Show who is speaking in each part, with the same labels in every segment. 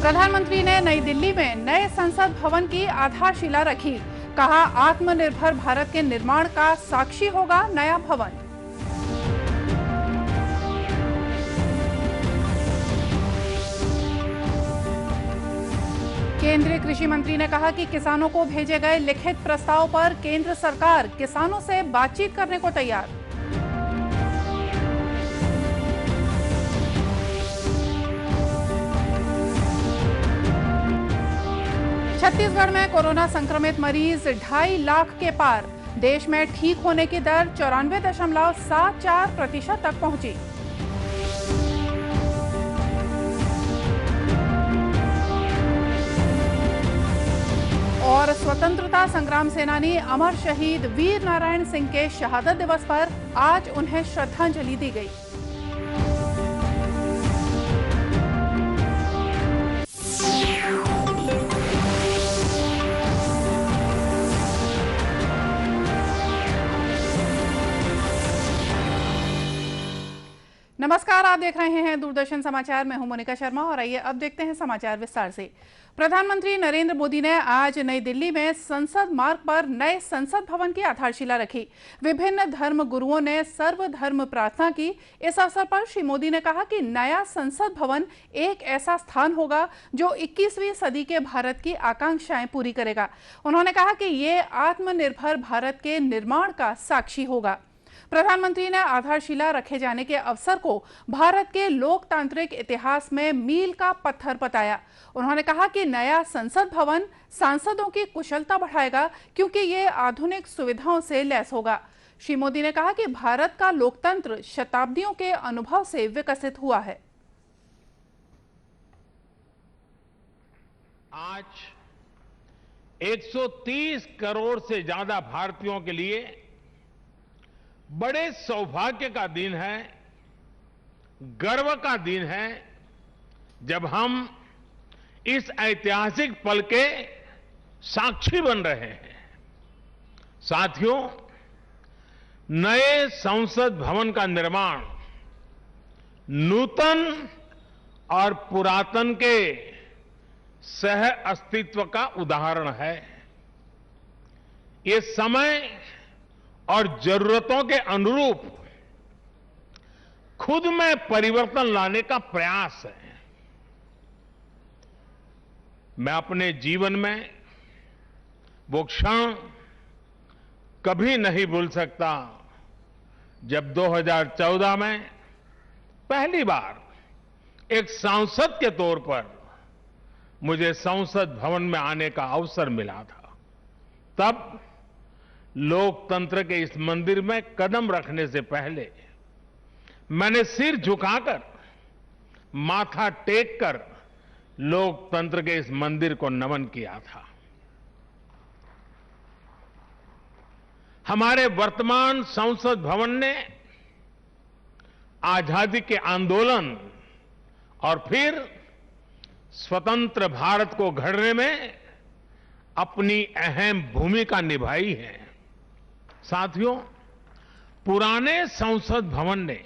Speaker 1: प्रधानमंत्री ने नई दिल्ली में नए संसद भवन की आधारशिला रखी। कहा, आत्मनिर्भर भारत के निर्माण का साक्षी होगा नया भवन। केंद्रीय कृषि मंत्री ने कहा कि किसानों को भेजे गए लिखित प्रस्ताव पर केंद्र सरकार किसानों से बातचीत करने को तैयार। छत्तीसगढ़ में कोरोना संक्रमित मरीज 2.5 लाख के पार। देश में ठीक होने की दर 94.74% तक पहुंची। और स्वतंत्रता संग्राम सेनानी अमर शहीद वीर नारायण सिंह के शहादत दिवस पर आज उन्हें श्रद्धांजलि दी गई। नमस्कार, आप देख रहे हैं दूरदर्शन समाचार। मैं हूं मोनिका शर्मा और आइए अब देखते हैं समाचार विस्तार से। प्रधानमंत्री नरेंद्र मोदी ने आज नई दिल्ली में संसद मार्ग पर नए संसद भवन की आधारशिला रखी। विभिन्न धर्म गुरुओं ने सर्वधर्म प्रार्थना की। इस अवसर पर श्री मोदी ने कहा कि नया संसद भवन एक ऐसा स्थान होगा जो 21वीं सदी के भारत की आकांक्षाएं पूरी करेगा। उन्होंने कहा कि ये आत्मनिर्भर भारत के निर्माण का साक्षी होगा। प्रधानमंत्री ने आधारशिला रखे जाने के अवसर को भारत के लोकतांत्रिक इतिहास में मील का पत्थर बताया। उन्होंने कहा कि नया संसद भवन सांसदों की कुशलता बढ़ाएगा क्योंकि ये आधुनिक सुविधाओं से लैस होगा। श्री मोदी ने कहा कि भारत का लोकतंत्र शताब्दियों के अनुभव से विकसित हुआ है।
Speaker 2: आज 130 करोड़ से ज्यादा भारतीयों के लिए बड़े सौभाग्य का दिन है, गर्व का दिन है, जब हम इस ऐतिहासिक पल के साक्षी बन रहे हैं। साथियों, नए संसद भवन का निर्माण नूतन और पुरातन के सह अस्तित्व का उदाहरण है। ये समय और जरूरतों के अनुरूप खुद में परिवर्तन लाने का प्रयास है। मैं अपने जीवन में वो क्षण कभी नहीं भूल सकता जब 2014 में पहली बार एक सांसद के तौर पर मुझे संसद भवन में आने का अवसर मिला था। तब लोकतंत्र के इस मंदिर में कदम रखने से पहले मैंने सिर झुकाकर, माथा टेककर लोकतंत्र के इस मंदिर को नमन किया था। हमारे वर्तमान संसद भवन ने आजादी के आंदोलन और फिर स्वतंत्र भारत को गढ़ने में अपनी अहम भूमिका निभाई है। साथियों, पुराने संसद भवन ने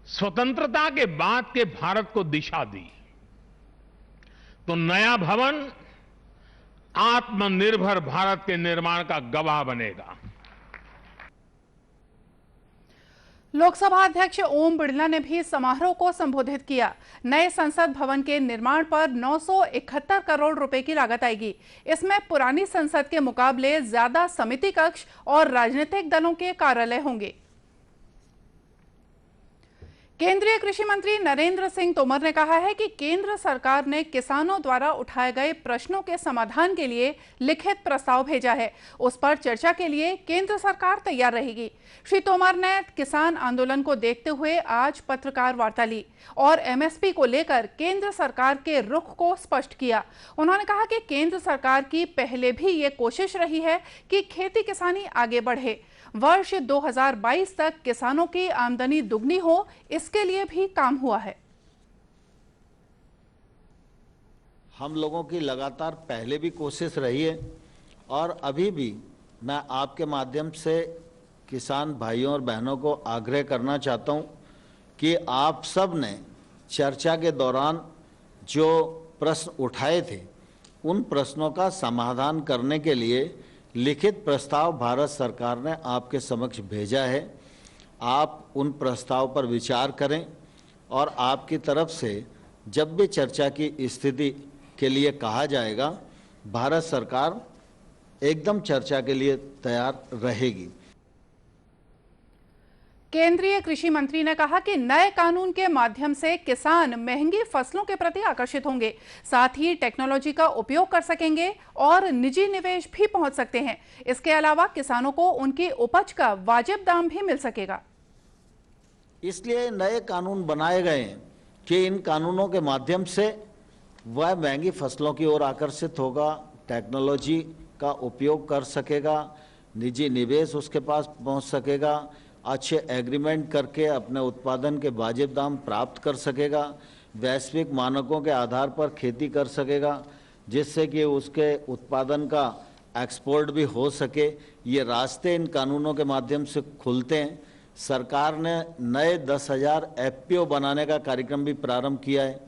Speaker 2: स्वतंत्रता के बाद के भारत को दिशा दी, तो नया भवन आत्मनिर्भर भारत के निर्माण का गवाह बनेगा।
Speaker 1: लोकसभा अध्यक्ष ओम बिड़ला ने भी समारोह को संबोधित किया। नए संसद भवन के निर्माण पर 971 करोड़ रुपए की लागत आएगी। इसमें पुरानी संसद के मुकाबले ज्यादा समिति कक्ष और राजनीतिक दलों के कार्यालय होंगे। केंद्रीय कृषि मंत्री नरेंद्र सिंह तोमर ने कहा है कि केंद्र सरकार ने किसानों द्वारा उठाए गए प्रश्नों के समाधान के लिए लिखित प्रस्ताव भेजा है। उस पर चर्चा के लिए केंद्र सरकार तैयार रहेगी। श्री तोमर ने किसान आंदोलन को देखते हुए आज पत्रकार वार्ता ली और एमएसपी को लेकर केंद्र सरकार के रुख को स्पष्ट किया। उन्होंने कहा कि केंद्र सरकार की पहले भी ये कोशिश रही है कि खेती किसानी आगे बढ़े। वर्ष 2022 तक किसानों की आमदनी दुगनी हो, इसके लिए भी काम हुआ है।
Speaker 3: हम लोगों की लगातार पहले भी कोशिश रही है और अभी भी मैं आपके माध्यम से किसान भाइयों और बहनों को आग्रह करना चाहता हूं कि आप सब ने चर्चा के दौरान जो प्रश्न उठाए थे, उन प्रश्नों का समाधान करने के लिए लिखित प्रस्ताव भारत सरकार ने आपके समक्ष भेजा है। आप उन प्रस्ताव पर विचार करें और आपकी तरफ से जब भी चर्चा की स्थिति के लिए कहा जाएगा, भारत सरकार एकदम चर्चा के लिए तैयार रहेगी।
Speaker 1: केंद्रीय कृषि मंत्री ने कहा कि नए कानून के माध्यम से किसान महंगी फसलों के प्रति आकर्षित होंगे, साथ ही टेक्नोलॉजी का उपयोग कर सकेंगे और निजी निवेश भी पहुंच सकते हैं। इसके अलावा किसानों को उनकी उपज का वाजिब दाम भी मिल सकेगा।
Speaker 3: इसलिए नए कानून बनाए गए हैं कि इन कानूनों के माध्यम से वह महंगी फसलों की ओर आकर्षित होगा, टेक्नोलॉजी का उपयोग कर सकेगा, निजी निवेश उसके पास पहुंच सकेगा, अच्छे एग्रीमेंट करके अपने उत्पादन के वाजिब दाम प्राप्त कर सकेगा, वैश्विक मानकों के आधार पर खेती कर सकेगा, जिससे कि उसके उत्पादन का एक्सपोर्ट भी हो सके। ये रास्ते इन कानूनों के माध्यम से खुलते हैं। सरकार ने नए 10,000 एफपीओ बनाने का कार्यक्रम भी प्रारंभ किया है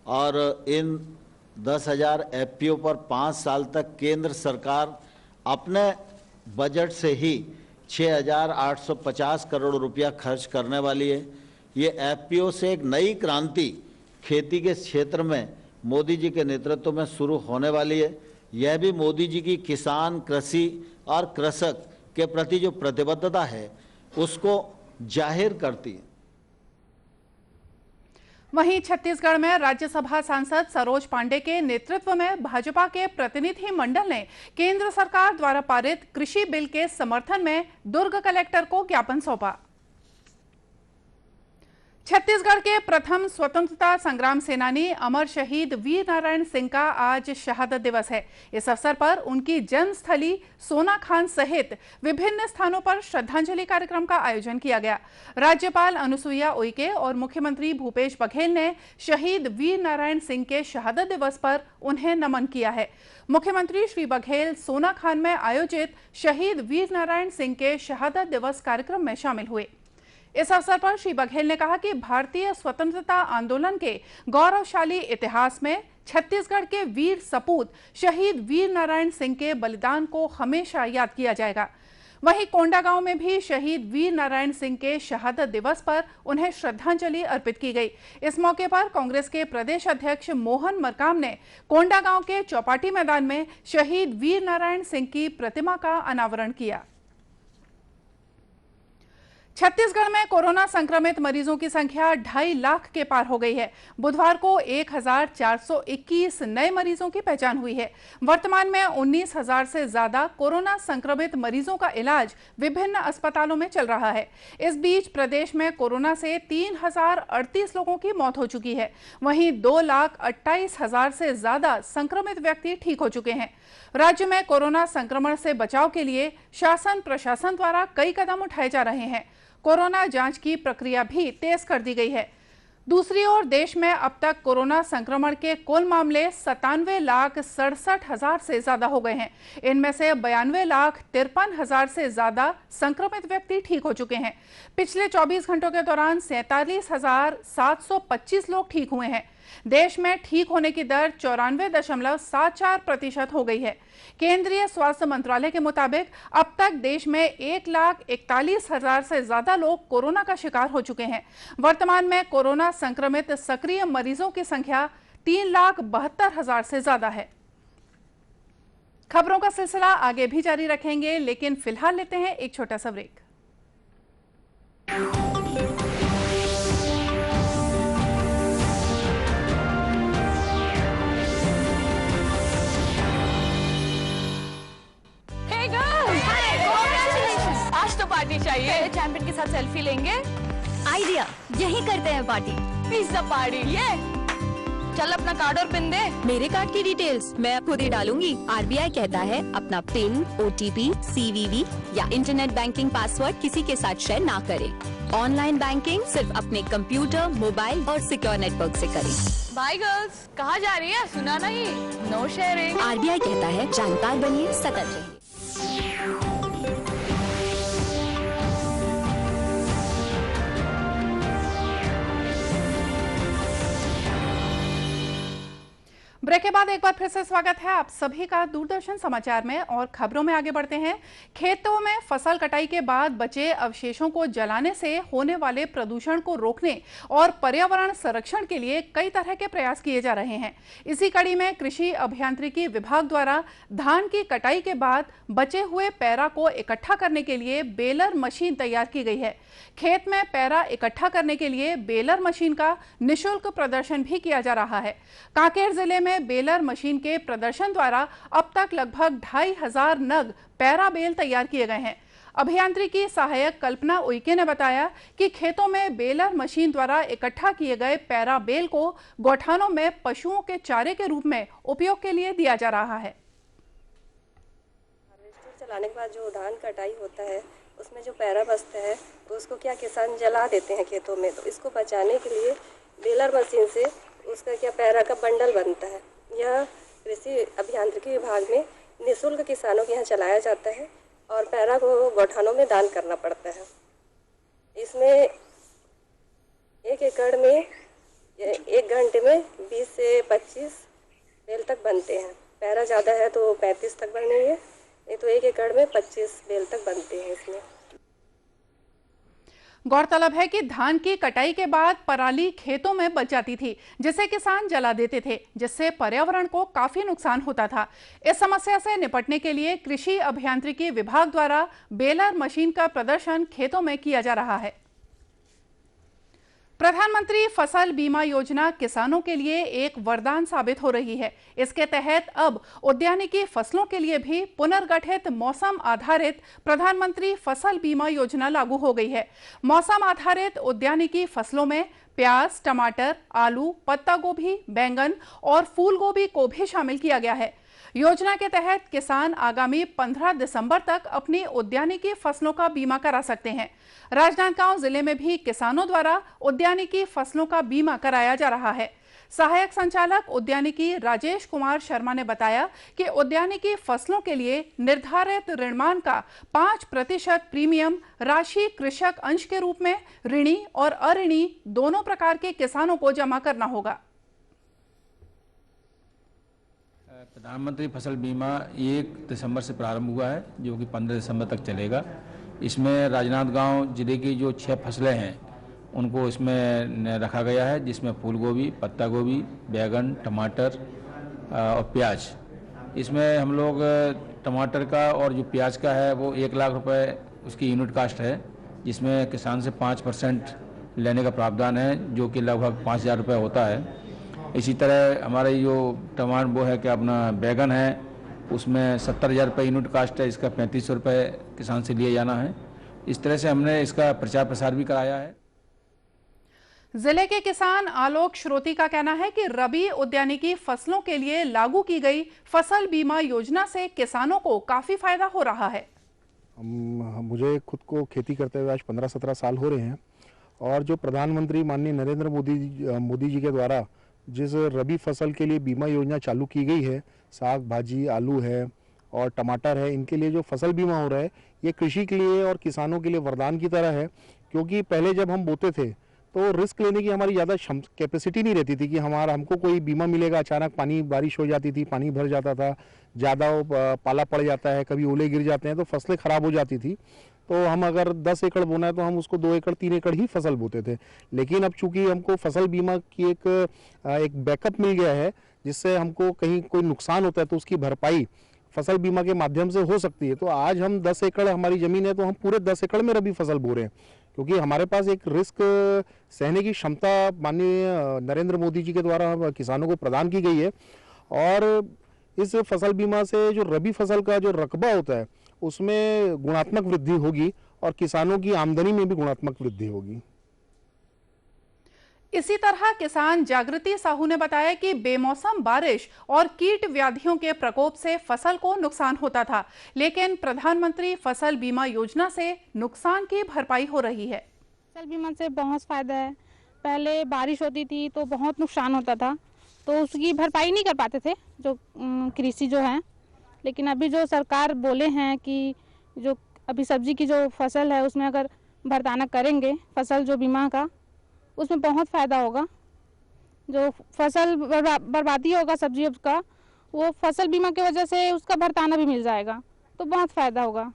Speaker 3: और इन 10,000 एफपीओ पर 5 साल तक केंद्र सरकार अपने बजट से ही 6,850 करोड़ रुपया खर्च करने वाली है। ये एफपीओ से एक नई क्रांति खेती के क्षेत्र में मोदी जी के नेतृत्व में शुरू होने वाली है। यह भी मोदी जी की किसान, कृषि और कृषक के प्रति जो प्रतिबद्धता है उसको जाहिर करती है।
Speaker 1: वहीं छत्तीसगढ़ में राज्यसभा सांसद सरोज पांडे के नेतृत्व में भाजपा के प्रतिनिधि मंडल ने केंद्र सरकार द्वारा पारित कृषि बिल के समर्थन में दुर्ग कलेक्टर को ज्ञापन सौंपा। छत्तीसगढ़ के प्रथम स्वतंत्रता संग्राम सेनानी अमर शहीद वीर नारायण सिंह का आज शहादत दिवस है। इस अवसर पर उनकी जन्मस्थली सोनाखान सहित विभिन्न स्थानों पर श्रद्धांजलि कार्यक्रम का आयोजन किया गया। राज्यपाल अनुसुईया उइके और मुख्यमंत्री भूपेश बघेल ने शहीद वीर नारायण सिंह के शहादत दिवस पर उन्हें नमन किया है। मुख्यमंत्री श्री बघेल सोनाखान में आयोजित शहीद वीर नारायण सिंह के शहादत दिवस कार्यक्रम में शामिल हुए। इस अवसर पर श्री बघेल ने कहा कि भारतीय स्वतंत्रता आंदोलन के गौरवशाली इतिहास में छत्तीसगढ़ के वीर सपूत शहीद वीर नारायण सिंह के बलिदान को हमेशा याद किया जाएगा। वहीं कोंडागांव में भी शहीद वीर नारायण सिंह के शहादत दिवस पर उन्हें श्रद्धांजलि अर्पित की गई। इस मौके पर कांग्रेस के प्रदेश अध्यक्ष मोहन मरकाम ने कोंडागांव के चौपाटी मैदान में शहीद वीर नारायण सिंह की प्रतिमा का अनावरण किया। छत्तीसगढ़ में कोरोना संक्रमित मरीजों की संख्या 2.5 लाख के पार हो गई है। बुधवार को 1,421 नए मरीजों की पहचान हुई है। वर्तमान में 19,000 से ज्यादा कोरोना संक्रमित मरीजों का इलाज विभिन्न अस्पतालों में चल रहा है। इस बीच प्रदेश में कोरोना से 3,038 लोगों की मौत हो चुकी है। वहीं 2,28,000 से ज्यादा संक्रमित व्यक्ति ठीक हो चुके हैं। राज्य में कोरोना संक्रमण से बचाव के लिए शासन प्रशासन द्वारा कई कदम उठाए जा रहे हैं। कोरोना जांच की प्रक्रिया भी तेज कर दी गई है। दूसरी ओर देश में अब तक कोरोना संक्रमण के कुल मामले 97,67,000 से ज्यादा हो गए हैं। इनमें से 92,53,000 से ज्यादा संक्रमित व्यक्ति ठीक हो चुके हैं। पिछले 24 घंटों के दौरान 47,725 लोग ठीक हुए हैं। देश में ठीक होने की दर 94.74% हो गई है। केंद्रीय स्वास्थ्य मंत्रालय के मुताबिक अब तक देश में 1,41,000 से ज्यादा लोग कोरोना का शिकार हो चुके हैं। वर्तमान में कोरोना संक्रमित सक्रिय मरीजों की संख्या 3,72,000 से ज्यादा है। खबरों का सिलसिला आगे भी जारी रखेंगे, लेकिन फिलहाल लेते हैं एक छोटा सा ब्रेक।
Speaker 4: पार्टी चाहिए। चैंपियन के साथ सेल्फी लेंगे।
Speaker 5: आइडिया, यही करते हैं पार्टी।
Speaker 4: Pizza party. ये चल अपना कार्ड और पिन दे।
Speaker 5: मेरे कार्ड की डिटेल्स मैं खुद ही डालूंगी। आरबीआई कहता है अपना पिन, ओटीपी, सीवीवी या इंटरनेट बैंकिंग पासवर्ड किसी के साथ शेयर ना करें। ऑनलाइन बैंकिंग सिर्फ अपने कंप्यूटर, मोबाइल और सिक्योर नेटवर्क से करें।
Speaker 4: बाय गर्ल्स, कहाँ जा रही है? सुना नहीं? No sharing.
Speaker 5: आरबीआई कहता है जानकार बनिए, सतर्क रहिए।
Speaker 1: ब्रेक के बाद एक बार फिर से स्वागत है आप सभी का दूरदर्शन समाचार में। और खबरों में आगे बढ़ते हैं। खेतों में फसल कटाई के बाद बचे अवशेषों को जलाने से होने वाले प्रदूषण को रोकने और पर्यावरण संरक्षण के लिए कई तरह के प्रयास किए जा रहे हैं। इसी कड़ी में कृषि अभियांत्रिकी विभाग द्वारा धान की कटाई के बाद बचे हुए पैरा को इकट्ठा करने के लिए बेलर मशीन तैयार की गई है। खेत में पैरा इकट्ठा करने के लिए बेलर मशीन का निःशुल्क प्रदर्शन भी किया जा रहा है। कांकेर जिले में बेलर मशीन के प्रदर्शन द्वारा अब तक लगभग 2500 नग पैरा बेल तैयार किए गए हैं। अभियांत्रिकी सहायक कल्पना उइके ने बताया कि खेतों में बेलर मशीन द्वारा इकट्ठा किए गए पैरा बेल को गौठानों में पशुओं के चारे के रूप में उपयोग के लिए दिया जा रहा है।
Speaker 6: हार्वेस्टर चलाने के बाद जो धान कटाई होता है उसमें जो पैरा बचता है उसको क्या किसान जला देते हैं खेतों में, तो इसको बचाने के लिए बेलर मशीन से उसका क्या पैरा का बंडल बनता है। यह कृषि अभियांत्रिकी विभाग में निःशुल्क किसानों के यहाँ चलाया जाता है और पैरा को गौठानों में दान करना पड़ता है। इसमें 1 एकड़ में 1 घंटे में 20 से 25 बेल तक बनते हैं। पैरा ज़्यादा है तो 35 तक बनेंगे, नहीं तो 1 एकड़ में 25 बेल तक बनते हैं इसमें।
Speaker 1: गौरतलब है कि धान की कटाई के बाद पराली खेतों में बच जाती थी, जिसे किसान जला देते थे, जिससे पर्यावरण को काफी नुकसान होता था। इस समस्या से निपटने के लिए कृषि अभियांत्रिकी विभाग द्वारा बेलर मशीन का प्रदर्शन खेतों में किया जा रहा है। प्रधानमंत्री फसल बीमा योजना किसानों के लिए एक वरदान साबित हो रही है। इसके तहत अब उद्यानिकी फसलों के लिए भी पुनर्गठित मौसम आधारित प्रधानमंत्री फसल बीमा योजना लागू हो गई है। मौसम आधारित उद्यानिकी फसलों में प्याज, टमाटर, आलू, पत्ता गोभी, बैंगन और फूल गोभी को भी शामिल किया गया है। योजना के तहत किसान आगामी 15 दिसंबर तक अपनी उद्यानिकी फसलों का बीमा करा सकते हैं। राजनांदगांव जिले में भी किसानों द्वारा उद्यानिकी फसलों का बीमा कराया जा रहा है। सहायक संचालक उद्यानिकी राजेश कुमार शर्मा ने बताया कि उद्यानिकी फसलों के लिए निर्धारित ऋणमान का 5% प्रीमियम राशि कृषक अंश के रूप में ऋणी और अऋणी दोनों प्रकार के किसानों को जमा करना होगा।
Speaker 7: प्रधानमंत्री फसल बीमा 1 दिसंबर से प्रारंभ हुआ है, जो कि 15 दिसंबर तक चलेगा। इसमें राजनांदगांव जिले की जो 6 फसलें हैं उनको इसमें रखा गया है, जिसमें फूल गोभी, पत्ता गोभी, बैगन, टमाटर और प्याज। इसमें हम लोग टमाटर का और जो प्याज का है वो 1 लाख रुपए उसकी यूनिट कास्ट है, जिसमें किसान से 5% लेने का प्रावधान है, जो कि लगभग 5,000 रुपये होता है। इसी तरह हमारे जो टमाटर वो है कि अपना बैगन है, उसमें 70,000 रुपये यूनिट कास्ट है, इसका 3500 रुपये किसान से लिए जाना है। इस तरह से हमने इसका प्रचार प्रसार भी कराया है।
Speaker 1: जिले के किसान आलोक श्रोती का कहना है कि रबी उद्यानिकी फसलों के लिए लागू की गई फसल बीमा योजना से किसानों को काफी फायदा हो रहा है।
Speaker 8: मुझे खुद को खेती करते हुए आज 15-17 साल हो रहे हैं, और जो प्रधानमंत्री माननीय नरेंद्र मोदी जी के द्वारा जिस रबी फसल के लिए बीमा योजना चालू की गई है, साग भाजी, आलू है और टमाटर है, इनके लिए जो फसल बीमा हो रहा है ये कृषि के लिए और किसानों के लिए वरदान की तरह है। क्योंकि पहले जब हम बोते थे तो रिस्क लेने की हमारी ज़्यादा कैपेसिटी नहीं रहती थी कि हमको कोई बीमा मिलेगा। अचानक बारिश हो जाती थी, पानी भर जाता था, ज़्यादा पाला पड़ जाता है, कभी ओले गिर जाते हैं तो फसलें ख़राब हो जाती थी। तो हम अगर 10 एकड़ बोना है तो हम उसको 2 एकड़ 3 एकड़ ही फसल बोते थे। लेकिन अब चूंकि हमको फसल बीमा की एक बैकअप मिल गया है, जिससे हमको कहीं कोई नुकसान होता है तो उसकी भरपाई फसल बीमा के माध्यम से हो सकती है। तो आज हम 10 एकड़ हमारी ज़मीन है तो हम पूरे 10 एकड़ में रबी फसल बो रहे हैं, क्योंकि हमारे पास एक रिस्क सहने की क्षमता माननीय नरेंद्र मोदी जी के द्वारा किसानों को प्रदान की गई है। और इस फसल बीमा से जो रबी फसल का जो रकबा होता है उसमें गुणात्मक वृद्धि होगी और किसानों की आमदनी में भी गुणात्मक वृद्धि होगी।
Speaker 1: इसी तरह किसान जागृति साहू ने बताया कि बेमौसम बारिश और कीट व्याधियों के प्रकोप से फसल को नुकसान होता था, लेकिन प्रधानमंत्री फसल बीमा योजना से नुकसान की भरपाई हो रही है।
Speaker 9: फसल बीमा से बहुत फायदा है। पहले बारिश होती थी तो बहुत नुकसान होता था, तो उसकी भरपाई नहीं कर पाते थे जो कृषि जो है। लेकिन अभी जो सरकार बोले हैं कि जो अभी सब्जी की जो फसल है उसमें अगर भरताना करेंगे फसल जो बीमा का, उसमें बहुत फ़ायदा होगा। जो फसल बर्बादी होगा सब्जी का, वो फसल बीमा की वजह से उसका भरताना भी मिल जाएगा, तो बहुत फायदा होगा।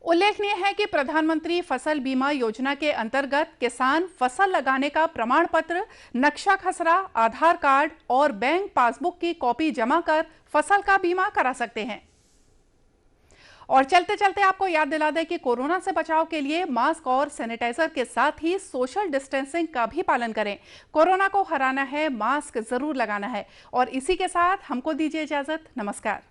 Speaker 1: उल्लेखनीय है कि प्रधानमंत्री फसल बीमा योजना के अंतर्गत किसान फसल लगाने का प्रमाण पत्र, नक्शा खसरा, आधार कार्ड और बैंक पासबुक की कॉपी जमा कर फसल का बीमा करा सकते हैं। और चलते चलते आपको याद दिला दें कि कोरोना से बचाव के लिए मास्क और सैनिटाइजर के साथ ही सोशल डिस्टेंसिंग का भी पालन करें। कोरोना को हराना है, मास्क जरूर लगाना है। और इसी के साथ हमको दीजिए इजाजत। नमस्कार।